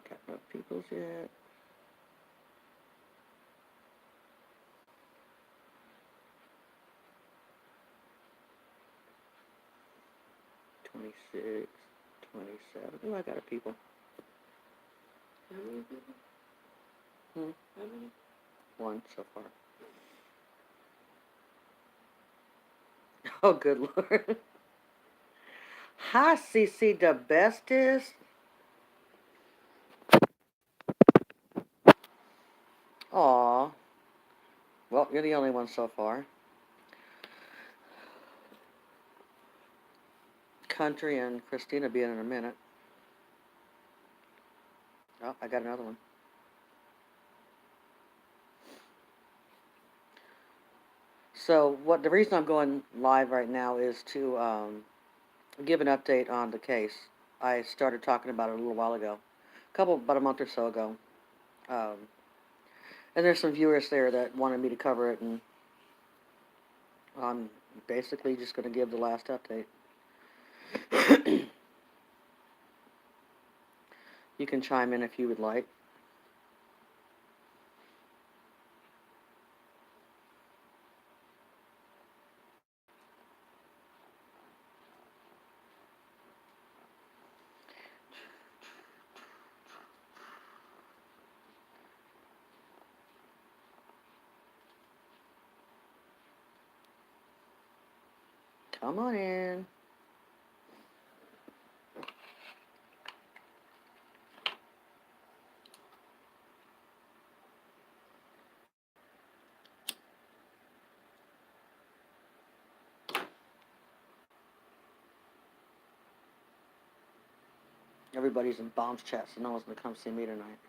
got enough peoples yet. $26, $27. Oh, I got a people. How many people? How many? One so far. Oh, good Lord. Hi, CC the bestest. Aw. Well, you're the only one so far. Country and Christina be in a minute. Oh, I got another one. So, what the reason I'm going live right now is to give an update on the case. I started talking about it a little while ago, about a month or so ago. Um, and there's some viewers there that wanted me to cover it, and I'm basically just going to give the last update. You can chime in if you would like. Come on in. Everybody's in Bomb's chat, so no one's going to come see me tonight.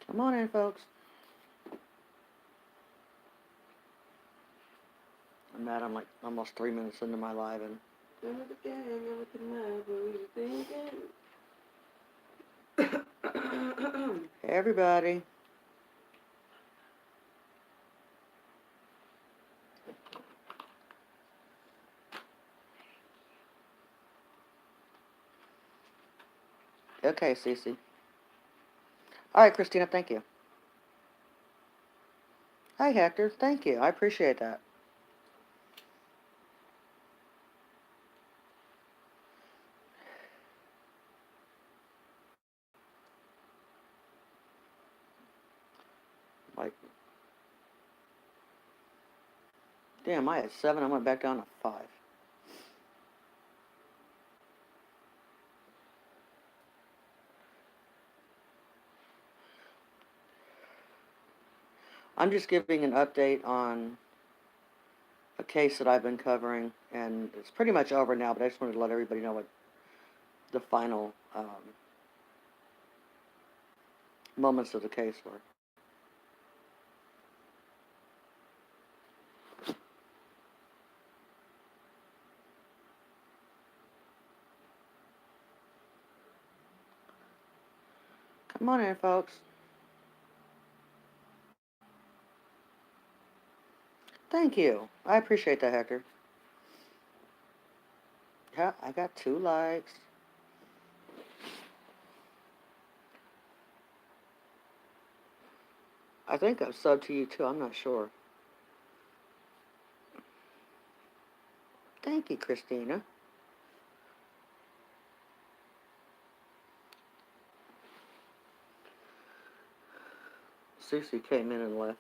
Come on in, folks. I'm mad I'm like almost 3 minutes into my live, and hey, everybody. Okay, Cece. All right, Christina, thank you. Hi, Hector. Thank you. I appreciate that. Like, damn, I had 7. I went back down to 5. I'm just giving an update on a case that I've been covering, and it's pretty much over now, but I just wanted to let everybody know what the final moments of the case were. Come on in, folks. Thank you. I appreciate that, Hector. Yeah, I got 2 likes. I think I've subbed to you too. I'm not sure. Thank you, Christina. Susie came in and left.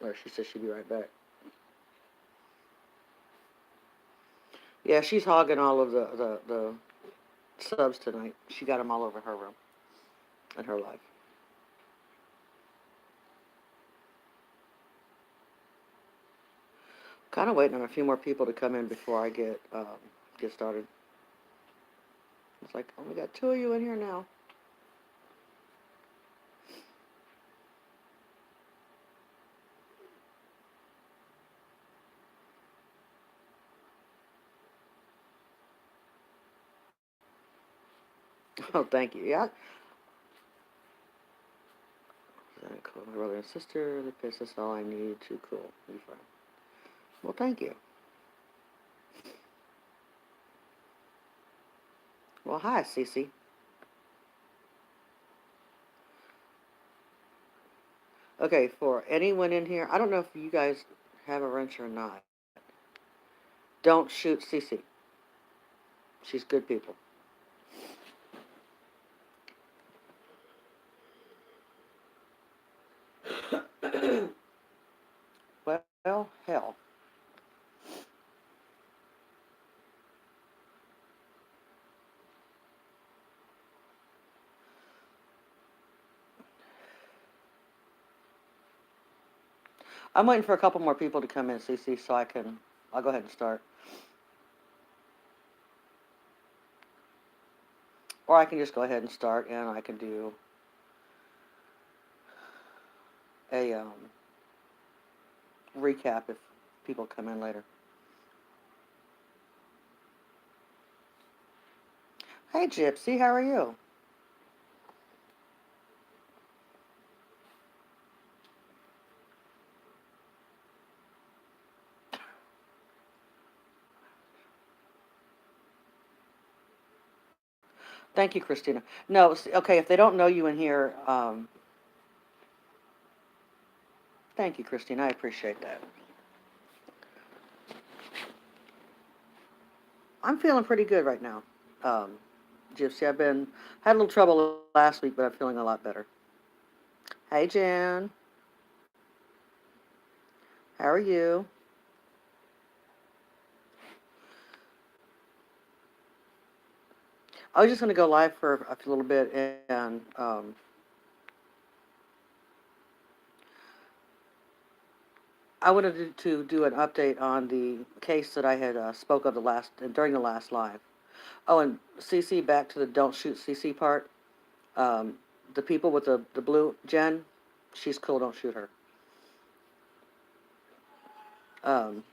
Or she said she'd be right back. Yeah, she's hogging all of the subs tonight. She got them all over her room and her life. Kind of waiting on a few more people to come in before I get started. It's like, oh, we got 2 of you in here now. Oh, thank you. Yeah. Cool. My brother and sister, the piss is all I need to cool. Be fine. Well, thank you. Well, hi, Cece. Okay, for anyone in here, I don't know if you guys have a wrench or not. Don't shoot Cece. She's good people. Well, hell. I'm waiting for a couple more people to come in, Cece, so I'll go ahead and start. Or I can just go ahead and start, and I can do a recap if people come in later. Hey, Gypsy, how are you? Thank you, Christina. No, okay, if they don't know you in here, thank you, Christina. I appreciate that. I'm feeling pretty good right now. Um, Gypsy, had a little trouble last week, but I'm feeling a lot better. Hey, Jan, how are you? I was just going to go live for a little bit, and I wanted to do an update on the case that I had spoke of during the last live. Oh, and CC, back to the don't shoot CC part. Um, the people with the blue Jen, she's cool. Don't shoot her. Um,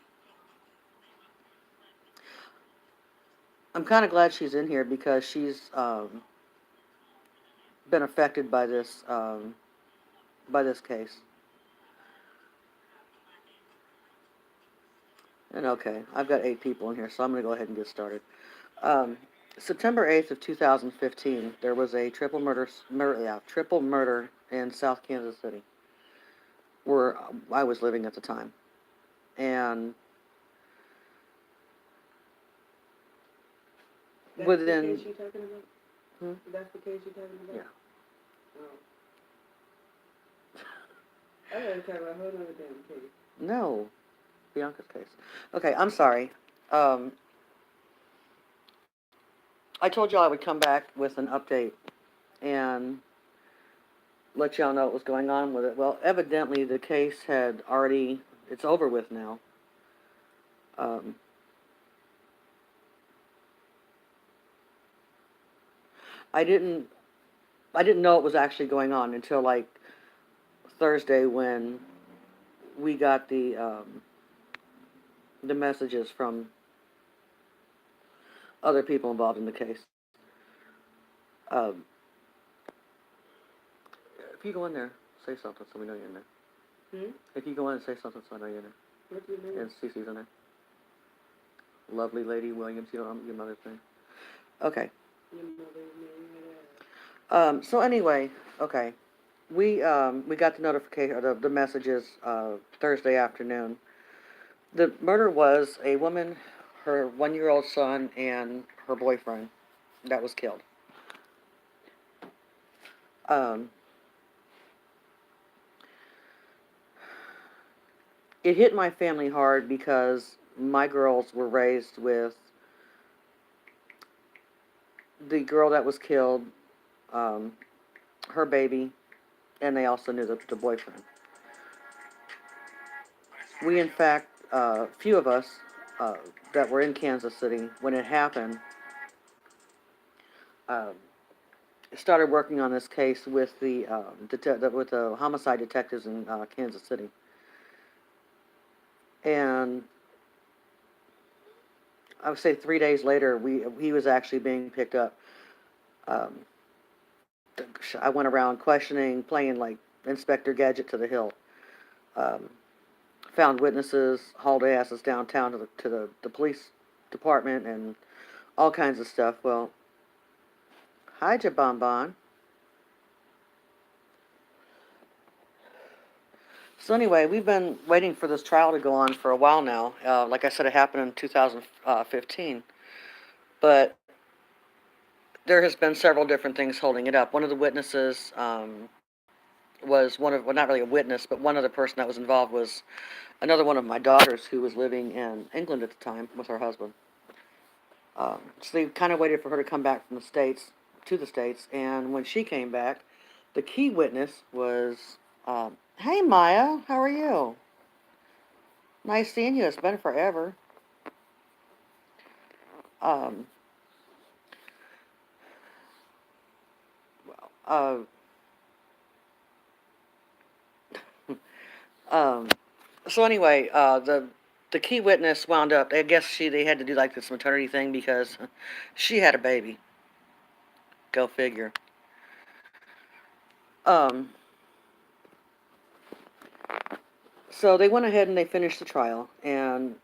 I'm kind of glad she's in here because she's been affected by this case. And okay, I've got 8 people in here, so I'm going to go ahead and get started. Um, September 8th of 2015, there was a triple murder in South Kansas City, where I was living at the time. And That's within, the case you're talking about? hmm? That's the case you're talking about? Yeah. Oh. I thought you were talking about a whole other damn case. No, Bianca's case. Okay, I'm sorry. Um, I told y'all I would come back with an update and let y'all know what was going on with it. Well, evidently the case it's over with now. Um, I didn't, I didn't know it was actually going on until like Thursday when we got the messages from other people involved in the case. Um, if you go in there, say something so we know you're in there. If you go in and say something so I know you're in there. What's your name? And Cece's in there. Lovely Lady Williams, you know your mother's name. Okay. Your mother's name, So anyway, okay, we got the notification, or the messages Thursday afternoon. The murder was a woman, her 1-year-old son, and her boyfriend that was killed. Um, it hit my family hard because my girls were raised with the girl that was killed, um, her baby, and they also knew the boyfriend. We, in fact, a few of us uh, that were in Kansas City when it happened, uh, started working on this case with with the homicide detectives in Kansas City, and I would say 3 days later, he was actually being picked up. Um, I went around questioning, playing like Inspector Gadget to the hill. Um, Found witnesses, hauled asses downtown to the police department, and all kinds of stuff. Well, Hi, Jabonbon. So anyway, we've been waiting for this trial to go on for a while now. Like I said, it happened in 2015, but there has been several different things holding it up. One of the witnesses was well, not really a witness, but one other person that was involved was another one of my daughters who was living in England at the time with her husband. So they kind of waited for her to come back from the States, to the States, and when she came back, the key witness was, hey Maya, how are you? Nice seeing you, it's been forever. Um, uh, um, so anyway, the key witness wound up, I guess they had to do like this maternity thing because she had a baby. Go figure. Um, so they went ahead and they finished the trial, and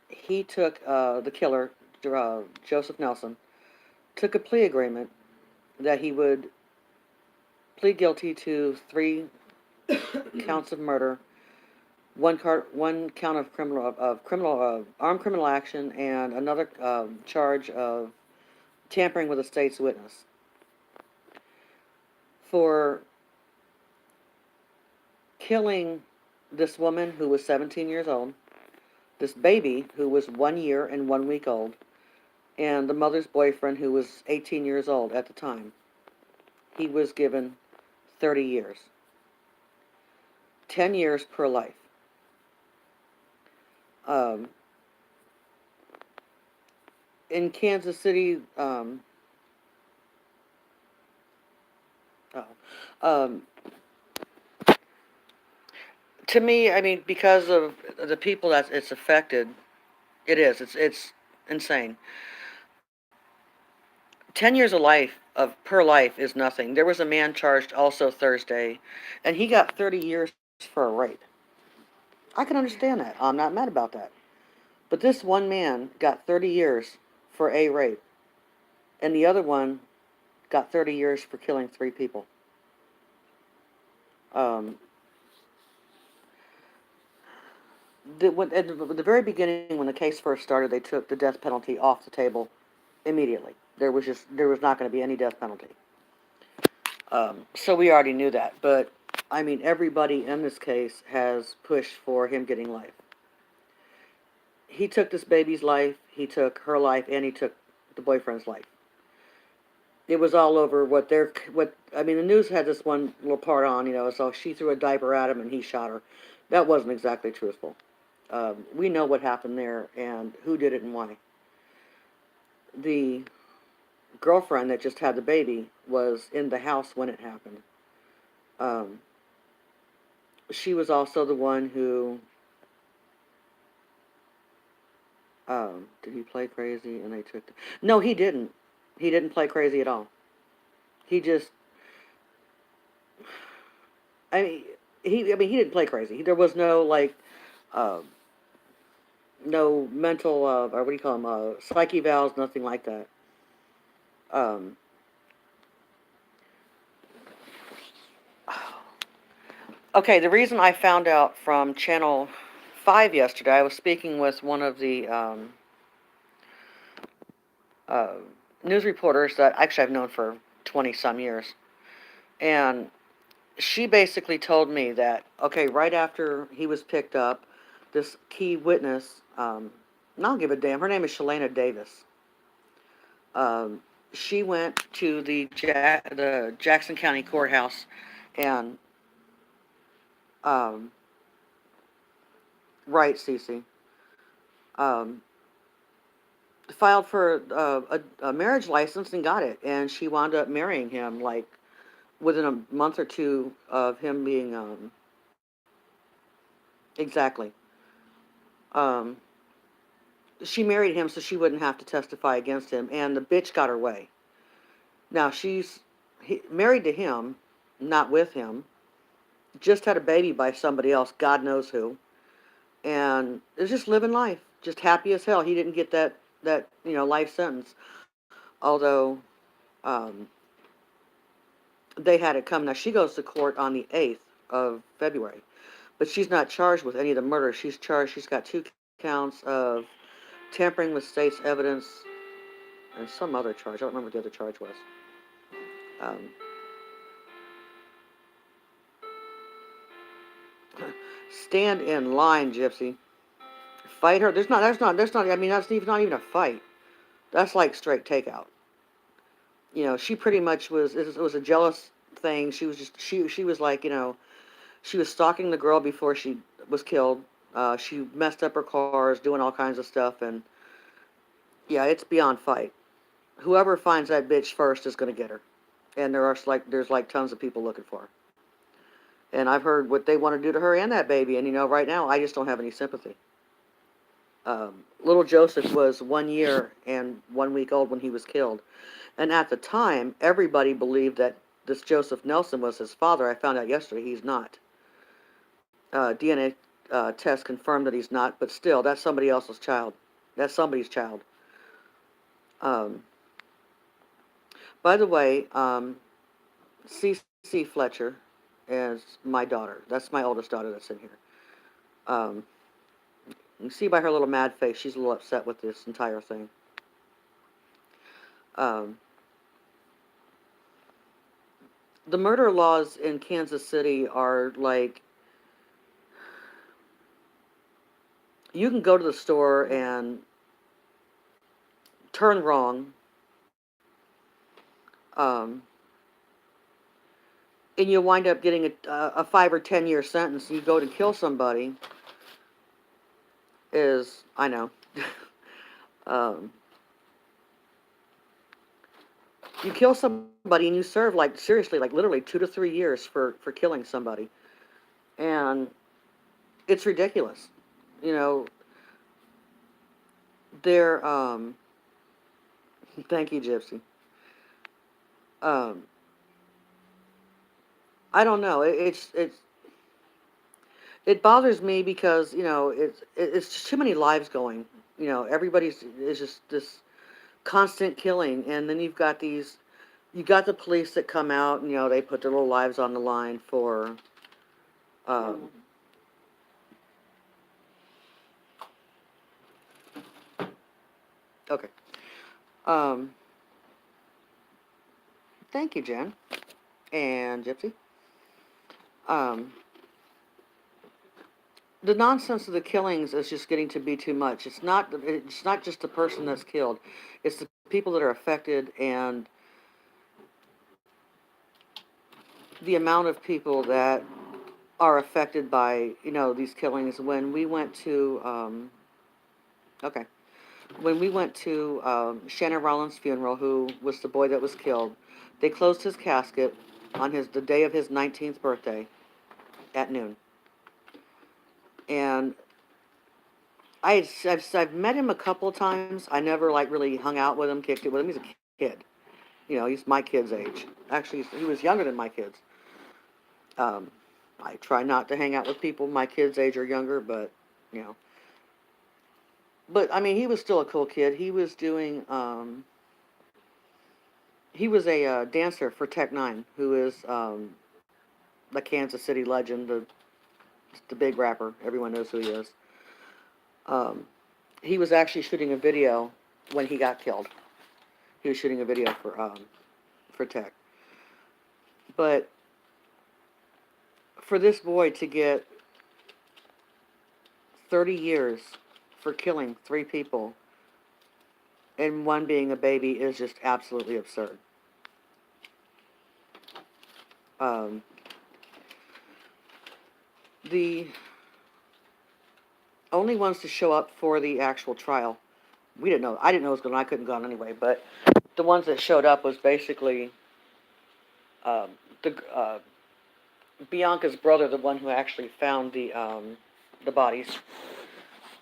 he took, the killer, Joseph Nelson, took a plea agreement that he would plead guilty to 3 counts of murder, one count of armed criminal action, and another charge of tampering with a state's witness for killing this woman who was 17 years old, this baby who was 1 year and 1 week old, and the mother's boyfriend who was 18 years old at the time. He was given 30 years, 10 years per life. Um, in Kansas City, oh, um, to me, I mean, because of the people that it's affected, it's insane. 10 years of life of per life is nothing. There was a man charged also Thursday, and he got 30 years for a rape. I can understand that. I'm not mad about that. But this one man got 30 years for a rape, and the other one got 30 years for killing 3 people. Um, at the very beginning, when the case first started, they took the death penalty off the table immediately. There was not going to be any death penalty. So we already knew that. But I mean, everybody in this case has pushed for him getting life. He took this baby's life, he took her life, and he took the boyfriend's life. It was all over I mean, the news had this one little part on, so she threw a diaper at him and he shot her. That wasn't exactly truthful. We know what happened there and who did it and why. The girlfriend that just had the baby was in the house when it happened. Um, she was also the one who, did he play crazy and they took no, he didn't. He didn't play crazy at all. He just, I mean, he didn't play crazy. There was no, like, uh, no mental, or what do you call them, psyche valves, nothing like that. Um, okay, the reason I found out from Channel 5 yesterday, I was speaking with one of the uh, news reporters that actually I've known for 20 some years. And she basically told me that, okay, right after he was picked up, this key witness, and I'll give a damn, her name is Shalana Davis. Um, she went to the Jackson County Courthouse and, um, right, Cece, um, filed for a marriage license and got it. And she wound up marrying him, like, within a month or two of him being, exactly. Um, she married him so she wouldn't have to testify against him, and the bitch got her way. Now married to him, not with him, just had a baby by somebody else, God knows who, and is just living life, just happy as hell. He didn't get that life sentence, although, um, they had it come. Now, she goes to court on the 8th of February, but she's not charged with any of the murder. She's got 2 counts of tampering with state's evidence and some other charge. I don't remember what the other charge was. Um, stand in line, Gypsy. Fight her. I mean, not even a fight. That's like straight takeout. She pretty much it was a jealous thing. She was like, she was stalking the girl before she was killed. She messed up her cars, doing all kinds of stuff, and yeah, it's beyond fight. Whoever finds that bitch first is gonna get her, and there's like tons of people looking for her. And I've heard what they want to do to her and that baby, and right now I just don't have any sympathy. Little Joseph was 1 year and 1 week old when he was killed. And at the time, everybody believed that this Joseph Nelson was his father. I found out yesterday he's not. DNA test confirmed that he's not, but still, that's somebody else's child. That's somebody's child. Um, by the way, C.C. Fletcher is my daughter. That's my oldest daughter that's in here. Um, you can see by her little mad face, she's a little upset with this entire thing. Um, the murder laws in Kansas City are like, you can go to the store and turn wrong, um, and you wind up getting a 5 or 10 year sentence. You go to kill somebody. I know. um, you kill somebody and you serve like seriously, like literally 2 to 3 years for killing somebody, and it's ridiculous. You know, they're Thank you, Gypsy. Um, I don't know. It bothers me because it's just too many lives going. Everybody's is just this constant killing, and then you got the police that come out and they put their little lives on the line for. Um, okay. Um, Thank you, Jen and Gypsy. Um, the nonsense of the killings is just getting to be too much. It's not just the person that's killed; it's the people that are affected and the amount of people that are affected by these killings. Okay, when we went to Shannon Rollins' funeral, who was the boy that was killed, they closed his casket on the day of his 19th birthday at noon, and I've met him a couple of times. I never like really hung out with him, kicked it with him. He's a kid. He's my kid's age. Actually, he was younger than my kids. Um, I try not to hang out with people my kids' age or younger, but you know. But I mean, he was still a cool kid. He was a dancer for Tech Nine, who is the Kansas City legend, the big rapper. Everyone knows who he is. Um, he was actually shooting a video when he got killed. He was shooting a video for Tech. But for this boy to get 30 years for killing 3 people, and one being a baby, is just absolutely absurd. Um, the only ones to show up for the actual trial, I didn't know it was going on. I couldn't go on anyway, but the ones that showed up was basically the Bianca's brother, the one who actually found the bodies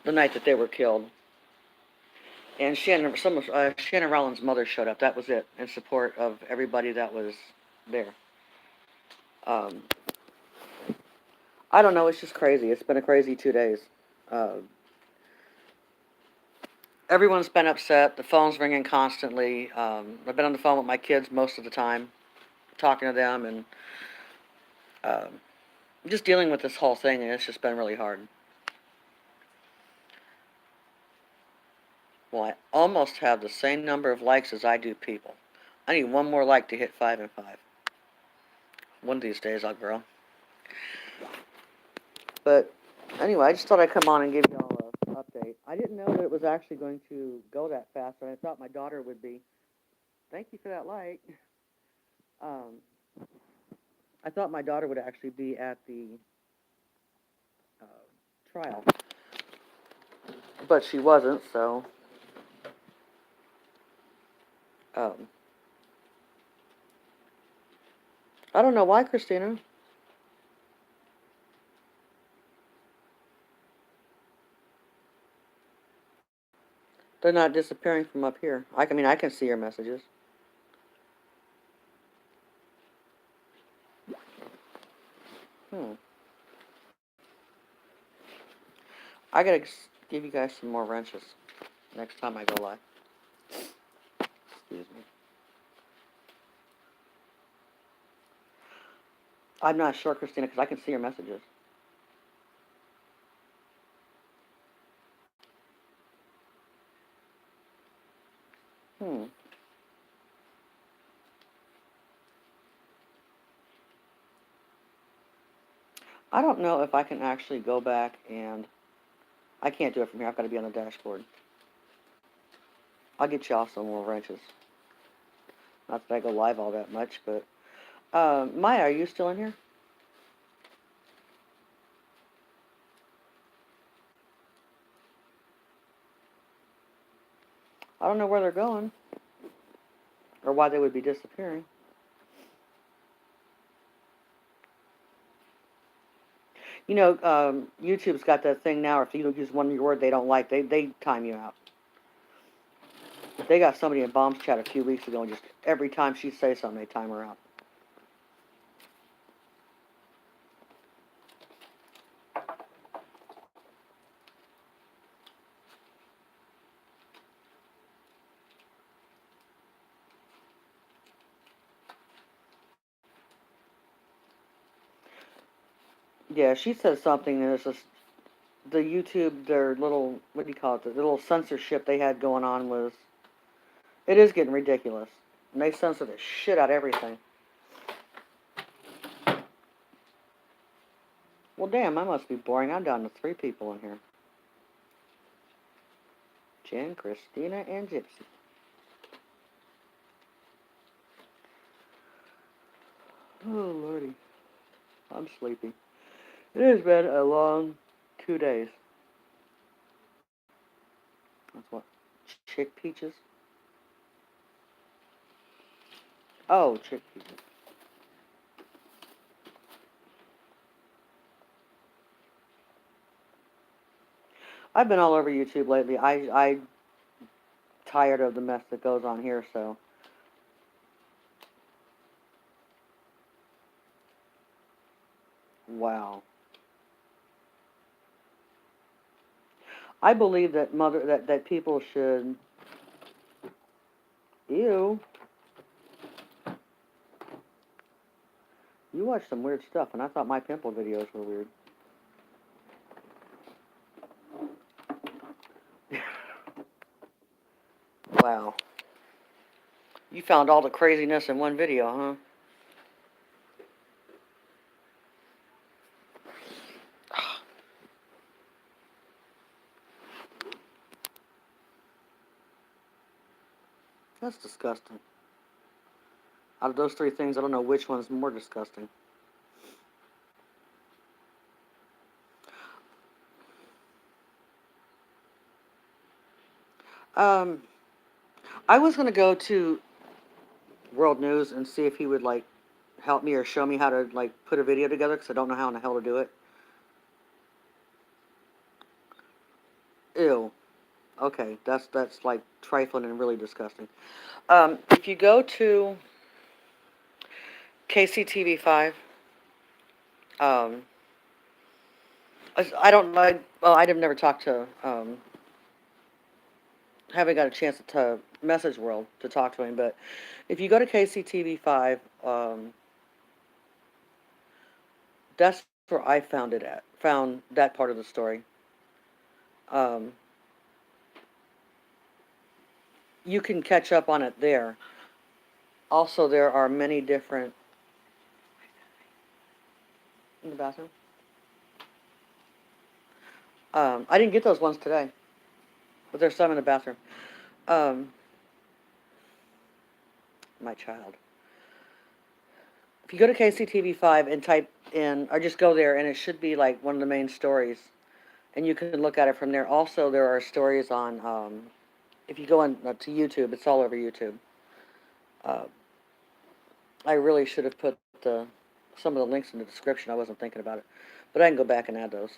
the night that they were killed, and Shannon Rollins' mother showed up. That was it, in support of everybody that was there. Um, I don't know. It's just crazy. It's been a crazy 2 days. Uh, Everyone's been upset. The phone's ringing constantly. I've been on the phone with my kids most of the time. talking to them and just dealing with this whole thing, and it's just been really hard. Well, I almost have the same number of likes as I do people. I need one more like to hit 5 and 5. One of these days I'll grow. But anyway, I just thought I'd come on and give you all an update. I didn't know that it was actually going to go that fast, but I thought my daughter would be. Thank you for that like. I thought my daughter would actually be at the trial, but she wasn't, so I don't know why, Christina. They're not disappearing from up here. I mean, I can see your messages. I gotta give you guys some more wrenches next time I go live. Excuse me. I'm not sure, Christina, because I can see your messages. I don't know if I can actually go back and... I can't do it from here. I've got to be on the dashboard. I'll get y'all some more wrenches. Not that I go live all that much, but... Maya, are you still in here? I don't know where they're going. Or why they would be disappearing. You know, YouTube's got that thing now, if you use one word they don't like, they time you out. They got somebody in Bomb's chat a few weeks ago, and just every time she says something, they time her out. Yeah, she said something, and it's just the YouTube, their little, what do you call it, the little censorship they had going on was, it is getting ridiculous. And they censor the shit out of everything. Well, damn, I must be boring. I'm down to 3 people in here. Jen, Christina, and Gypsy. Oh, lordy. I'm sleepy. It has been a long 2 days. That's what? Chick peaches? Oh, chick peaches. I've been all over YouTube lately. I tired of the mess that goes on here, so. Wow. I believe that that people should. Ew. You watch some weird stuff, and I thought my pimple videos were weird. Wow. You found all the craziness in one video, huh? That's disgusting. Out of those 3 things, I don't know which one's more disgusting. I was gonna go to World News and see if he would, like, help me or show me how to, like, put a video together, because I don't know how in the hell to do it. Ew. Okay, that's like trifling and really disgusting. If you go to KCTV5, I don't know. Well, I've never talked to. Haven't got a chance to Message World to talk to him. But if you go to KCTV5, that's where I found it at. Found that part of the story. Um, you can catch up on it there. Also, there are many different in the bathroom. I didn't get those ones today, but there's some in the bathroom. Um, my child. If you go to KCTV5 and type in, or just go there, and it should be like one of the main stories, and you can look at it from there. Also, there are stories on, if you go on to YouTube, it's all over YouTube. Uh, I really should have put some of the links in the description. I wasn't thinking about it, but I can go back and add those.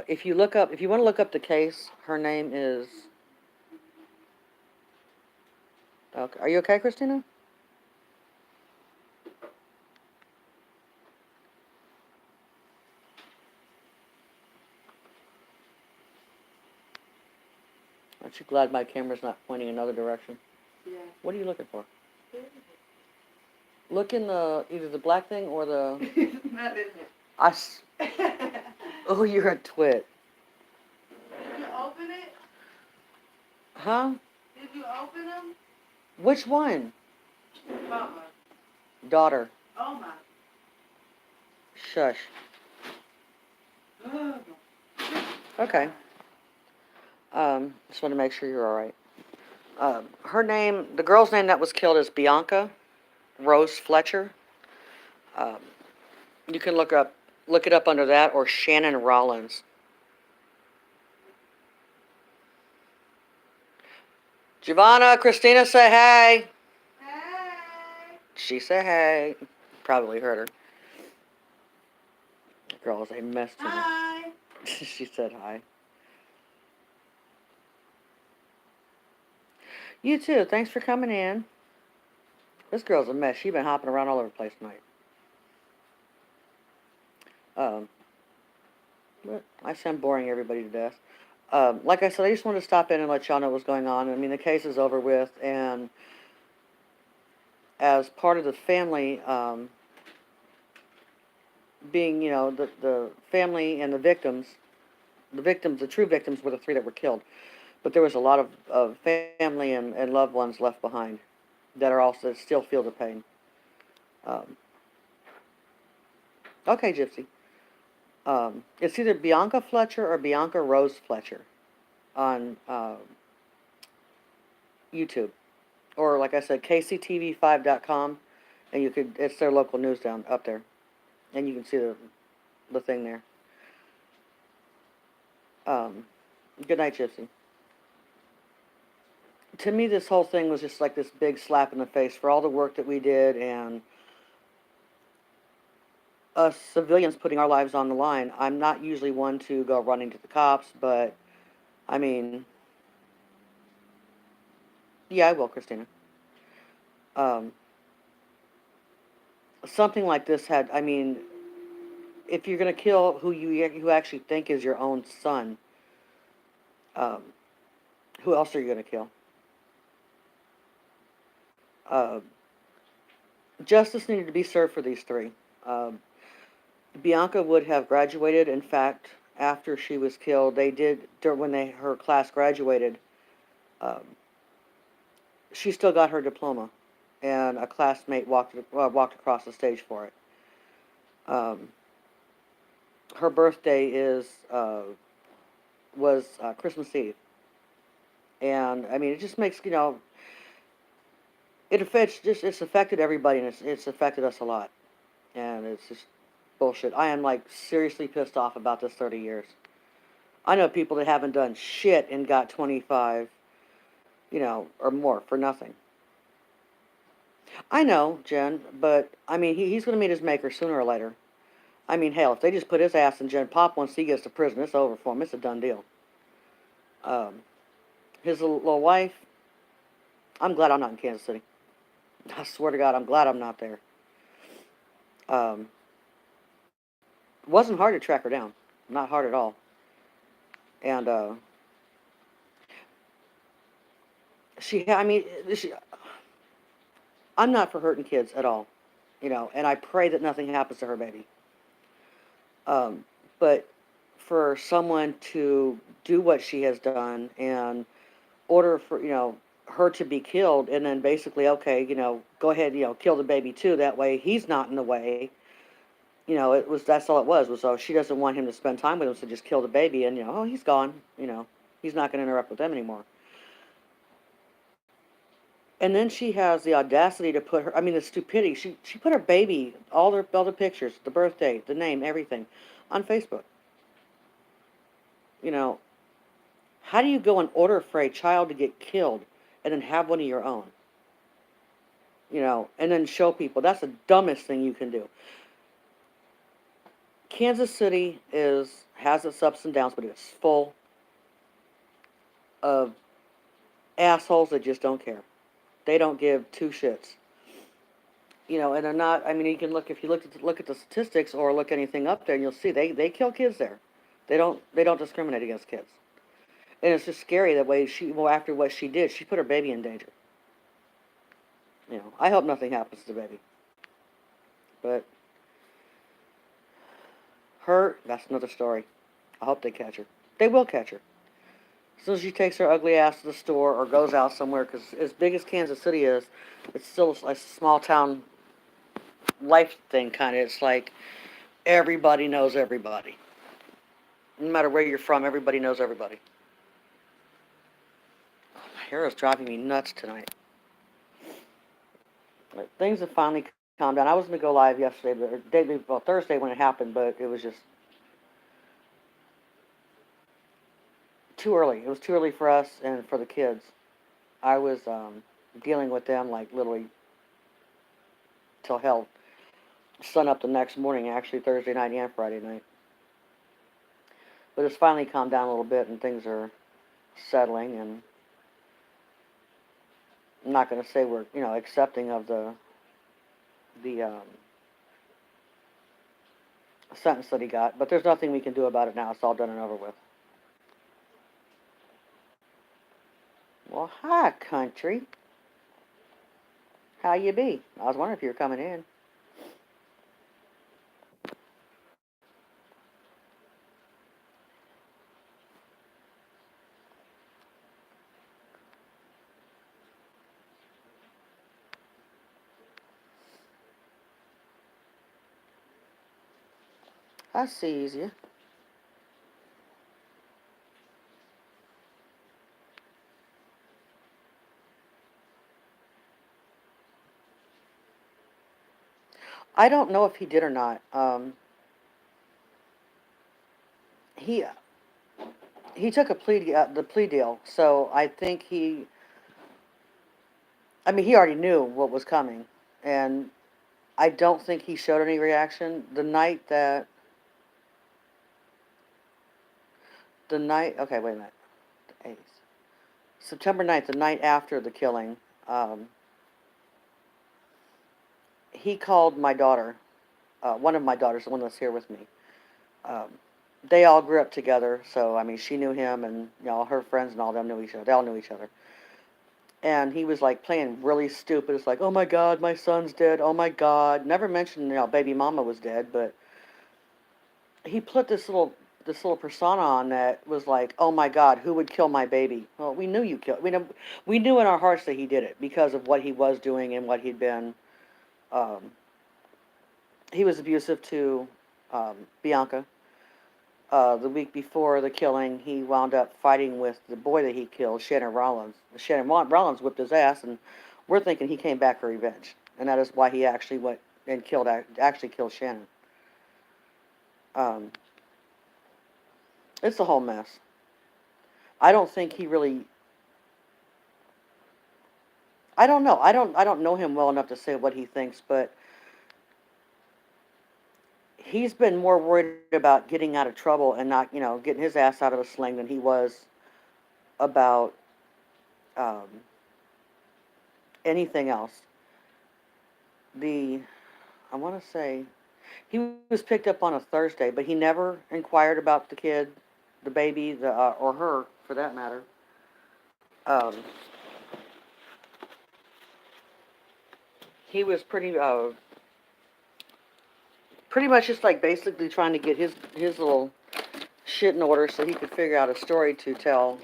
If you look up, if you want to look up the case, her name is. Okay. Are you okay, Christina? Aren't you glad my camera's not pointing another direction? Yeah. What are you looking for? Look in the either the black thing or the. It's not in Oh, you're a twit. Did you open it? Huh? Did you open them? Which one? Mama. Daughter. Oh my. Shush. Okay. Just want to make sure you're all right. Her name, the girl's name that was killed is Bianca Rose Fletcher. You can look it up under that, or Shannon Rollins. Giovanna, Christina, say hey. Hey. She said hey. Probably heard her. The girl is a mess to me. Hi. She said hi. You too. Thanks for coming in. This girl's a mess. She's been hopping around all over the place tonight. But I sound boring everybody to death. Like I said, I just wanted to stop in and let y'all know what's going on. I mean, the case is over with, and as part of the family, being, the family and the victims, the true victims were the three that were killed. But there was a lot of family and loved ones left behind that are also that still feel the pain. Okay, Gypsy. It's either Bianca Fletcher or Bianca Rose Fletcher on YouTube. Or, like I said, kctv5.com, and it's their local news down up there. And you can see the thing there. Good night, Gypsy. To me, this whole thing was just like this big slap in the face for all the work that we did, and us civilians putting our lives on the line. I'm not usually one to go running to the cops, but, I mean, yeah, I will, Christina. Something like this I mean, if you're going to kill who actually think is your own son, who else are you going to kill? Justice needed to be served for these three. Bianca would have graduated. In fact, after she was killed, when her class graduated, she still got her diploma, and a classmate walked across the stage for it. Her birthday was Christmas Eve, and I mean, it just makes it's affected everybody, and it's affected us a lot, and it's just bullshit. I am like seriously pissed off about this 30 years. I know people that haven't done shit and got 25, or more for nothing. I know, Jen, but I mean, he's going to meet his maker sooner or later. I mean, hell, if they just put his ass in Gen Pop once he gets to prison, it's over for him. It's a done deal. His little wife, I'm glad I'm not in Kansas City. I swear to God, I'm glad I'm not there. It wasn't hard to track her down. Not hard at all. And I mean, I'm not for hurting kids at all, and I pray that nothing happens to her baby. Um, but for someone to do what she has done and order for, her to be killed and then basically, okay, go ahead, kill the baby too. That way he's not in the way. That's all it was, oh, she doesn't want him to spend time with him, so just kill the baby and, oh, he's gone, he's not going to interrupt with them anymore. And then she has the audacity to put her, I mean, the stupidity. She put her baby, all the pictures, the birthday, the name, everything, on Facebook. You know, how do you go and order for a child to get killed and then have one of your own? And then show people. That's the dumbest thing you can do. Kansas City has its ups and downs, but it's full of assholes that just don't care. They don't give two shits. And they're not. I mean, you can look if you look at the statistics or look anything up there, and you'll see they kill kids there. They don't discriminate against kids, and it's just scary that way. After what she did, she put her baby in danger. I hope nothing happens to the baby, but her, that's another story. I hope they catch her. They will catch her. As soon as she takes her ugly ass to the store or goes out somewhere, because as big as Kansas City is, it's still a small town life thing, kind of. It's like everybody knows everybody. No matter where you're from, everybody knows everybody. Oh, my hair is driving me nuts tonight. But things have finally calmed down. I was going to go live yesterday, Thursday when it happened, but it was just too early. It was too early for us and for the kids. I was dealing with them like literally till hell, sun up the next morning, actually Thursday night and Friday night. But it's finally calmed down a little bit and things are settling, and I'm not going to say we're accepting of the sentence that he got, but there's nothing we can do about it now. It's all done and over with. Well, hi, country. How you be? I was wondering if you were coming in. I sees you. I don't know if he did or not. He he took the plea deal, so I think he. I mean, he already knew what was coming, and I don't think he showed any reaction the night that the night. Okay, wait a minute. The 8th. September 9th, the night after the killing. Um, he called my daughter, one of my daughters, the one that's here with me. Um, they all grew up together, so I mean, she knew him, and her friends and all them knew each other. They all knew each other. And he was like playing really stupid. It's like, oh my God, my son's dead. Oh my God. Never mentioned baby mama was dead, but he put this little persona on that was like, oh my God, who would kill my baby? Well, we knew you killed. We knew in our hearts that he did it because of what he was doing and what he'd been. Um, he was abusive to Bianca. The week before the killing, he wound up fighting with the boy that he killed, Shannon Rollins. Rollins whipped his ass, and we're thinking he came back for revenge, and that is why he actually went and killed Shannon. Um, it's a whole mess. I don't think he really. I don't know. I don't know him well enough to say what he thinks, but he's been more worried about getting out of trouble and not, getting his ass out of a sling than he was about um, anything else. The I want to say he was picked up on a Thursday, but he never inquired about the kid, the baby, or her for that matter. Um, he was pretty much just like basically trying to get his little shit in order so he could figure out a story to tell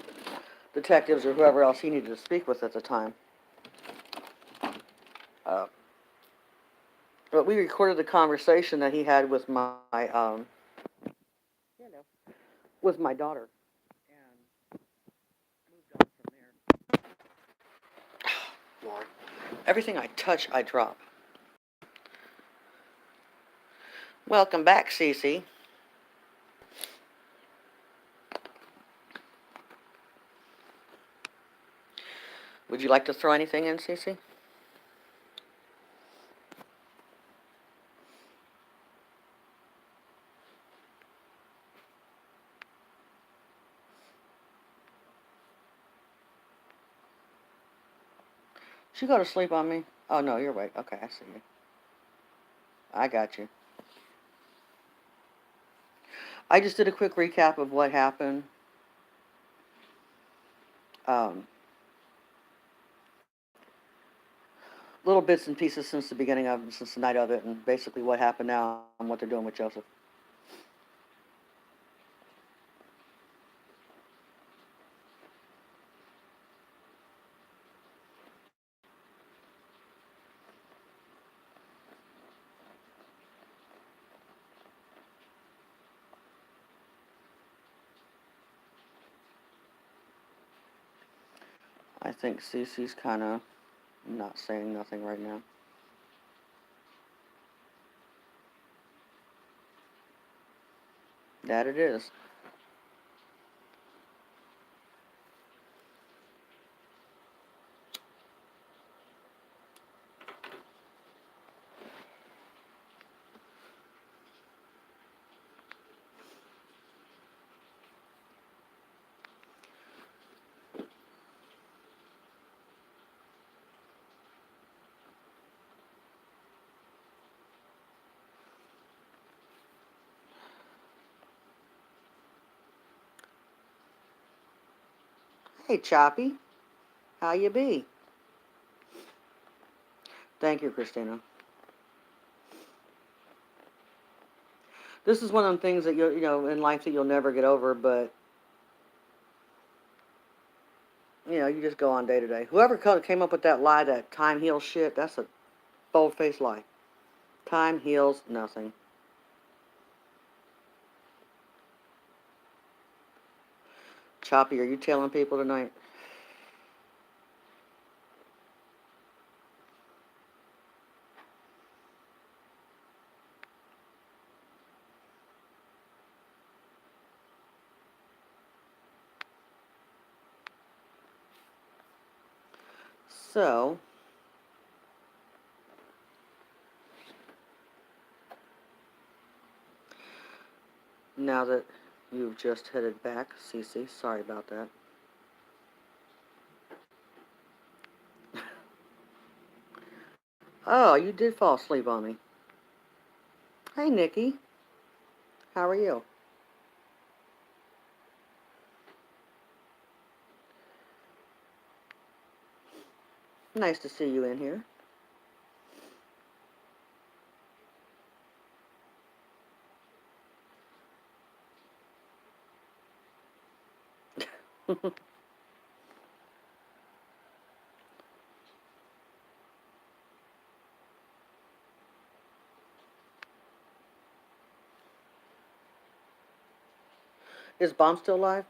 detectives or whoever else he needed to speak with at the time. Uh, but we recorded the conversation that he had with you know, with my daughter, and moved on from there. Lord, everything I touch, I drop. Welcome back, Cece. Would you like to throw anything in, Cece? She go to sleep on me? Oh no, you're right. Okay, I see you. I got you. I just did a quick recap of what happened. Um, little bits and pieces since the beginning of since the night of it, and basically what happened now and what they're doing with Joseph. I think Cece's kind of not saying nothing right now. That it is. Hey, Choppy, how you be? Thank you, Christina. This is one of them things that you know in life that you'll never get over, but you just go on day to day. Whoever came up with that lie, that time heals shit, that's a bold-faced lie. Time heals nothing. Choppy, are you telling people tonight? So, now that you've just headed back, Cece, sorry about that. Oh, you did fall asleep on me. Hey, Nikki, how are you? Nice to see you in here. Is Bomb still alive?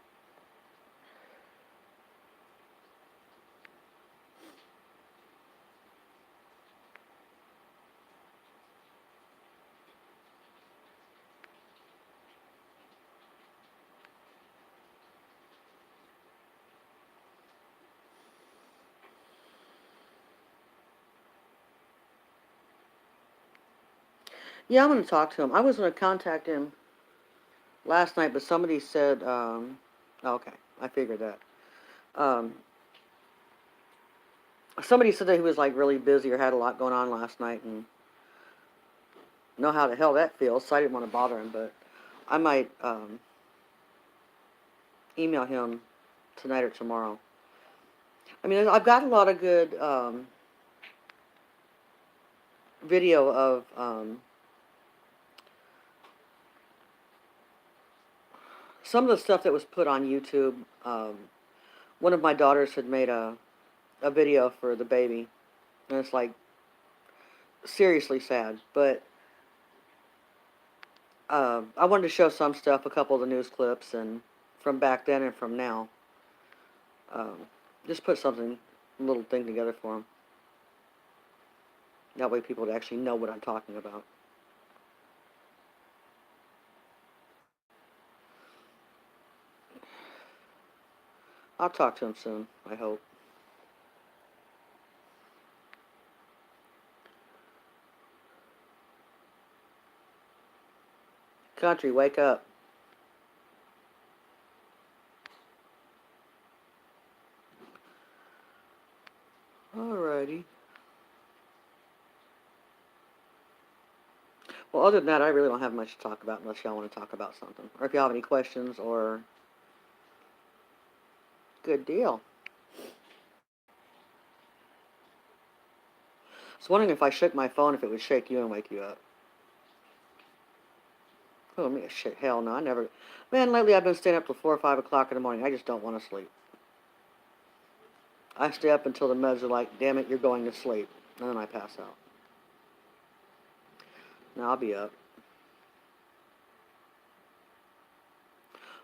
Yeah, I'm going to talk to him. I was going to contact him last night, but somebody said, okay, I figured that. Um, somebody said that he was like really busy or had a lot going on last night and know how the hell that feels, so I didn't want to bother him, but I might email him tonight or tomorrow. I mean, I've got a lot of good video of some of the stuff that was put on YouTube. One of my daughters had made a video for the baby, and it's like seriously sad. But I wanted to show some stuff, a couple of the news clips, and from back then and from now. Um, just put something, a little thing together for them. That way people would actually know what I'm talking about. I'll talk to him soon, I hope. Country, wake up. Alrighty. Well, other than that, I really don't have much to talk about unless y'all want to talk about something. Or if y'all have any questions or... Good deal. I was wondering if I shook my phone, if it would shake you and wake you up. Oh, me a shit. Hell no, I never... Man, lately I've been staying up till 4 or 5 o'clock in the morning. I just don't want to sleep. I stay up until the meds are like, damn it, you're going to sleep. And then I pass out. Now I'll be up.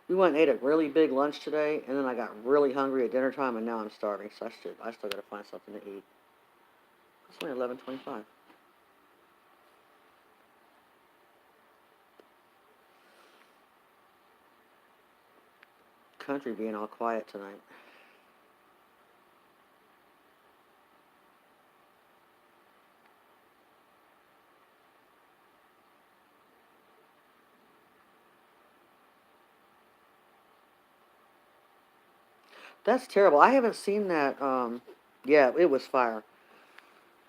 We went and ate a really big lunch today, and then I got really hungry at dinner time, and now I'm starving, so I still gotta find something to eat. It's only 11:25. Country being all quiet tonight. That's terrible. I haven't seen that. Yeah, it was fire.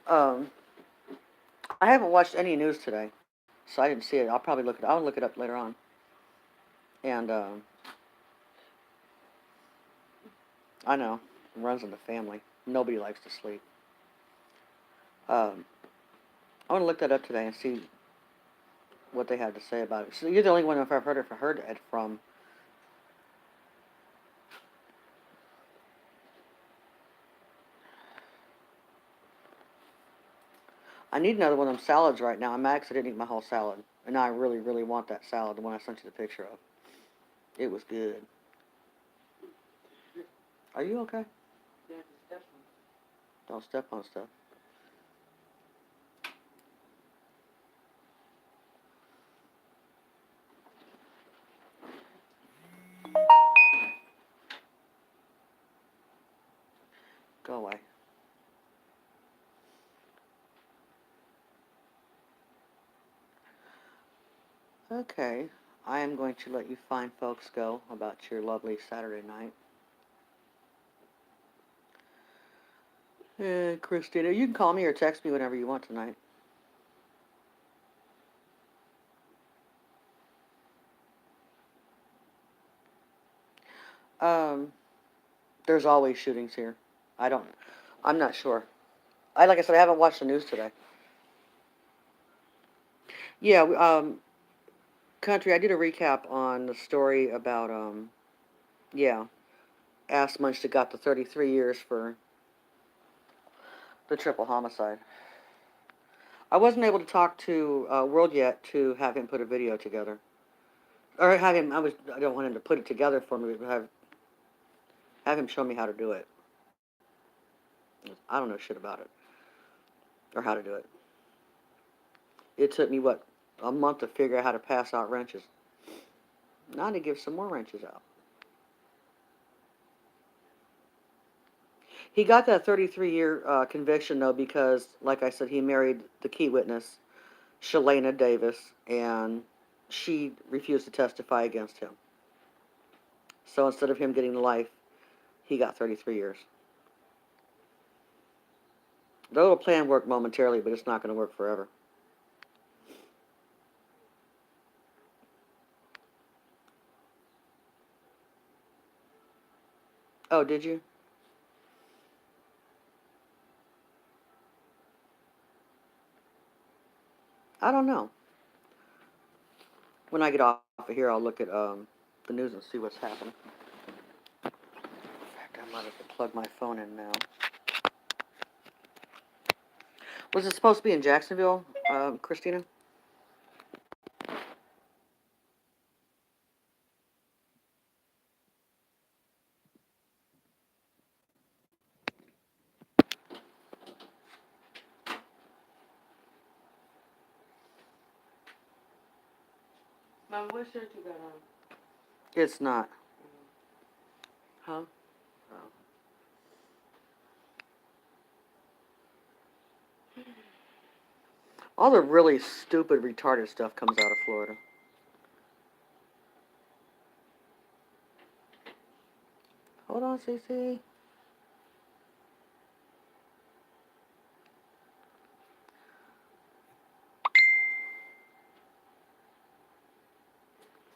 Um, I haven't watched any news today, so I didn't see it. I'll probably look it. I'll look it up later on. And I know it runs in the family. Nobody likes to sleep. Um, I want to look that up today and see what they had to say about it. So you're the only one I've heard it from. I need another one of them salads right now. I'm mad 'cause I didn't eat my whole salad, and I really, really want that salad, the one I sent you the picture of. It was good. Are you okay? Yeah, step Don't step on stuff. Go away. Okay. I am going to let you fine folks go about your lovely Saturday night. Christina, you can call me or text me whenever you want tonight. Um, there's always shootings here. I don't, I'm not sure. Like I said, I haven't watched the news today. Yeah, Country, I did a recap on the story about, yeah, Ass Munch got the 33 years for the triple homicide. I wasn't able to talk to World yet to have him put a video together, or have him. I don't want him to put it together for me, but have him show me how to do it. I don't know shit about it or how to do it. It took me what, a month to figure out how to pass out wrenches. Now I need to give some more wrenches out. He got that 33-year conviction though because, like I said, he married the key witness, Shalana Davis, and she refused to testify against him. So instead of him getting life, he got 33 years. The little plan worked momentarily, but it's not going to work forever. Oh, did you? I don't know. When I get off of here, I'll look at the news and see what's happening. In fact, I might have to plug my phone in now. Was it supposed to be in Jacksonville, Christina? Mom, what shirt you got on? It's not. Huh? Oh. All the really stupid, retarded stuff comes out of Florida. Hold on, Cece.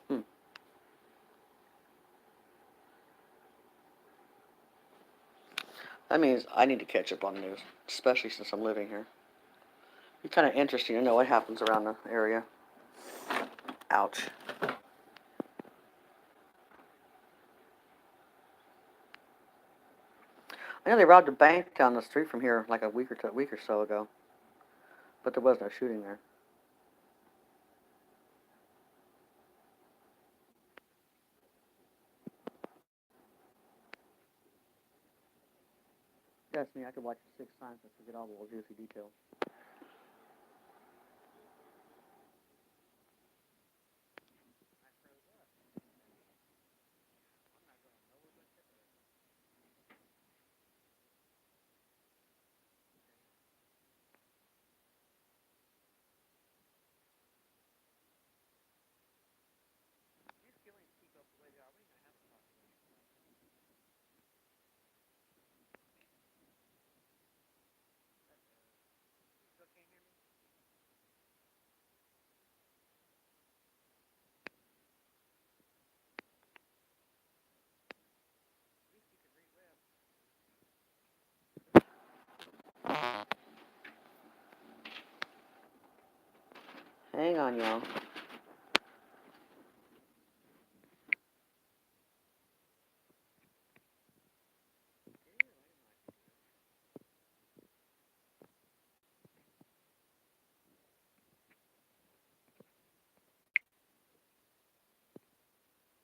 Hmm. That means I need to catch up on the news, especially since I'm living here. It's kind of interesting to know what happens around the area. Ouch. I know they robbed a bank down the street from here like a week or so ago, but there was no shooting there. That's me. I could watch it 6 times and forget all the little juicy details. Hang on, y'all.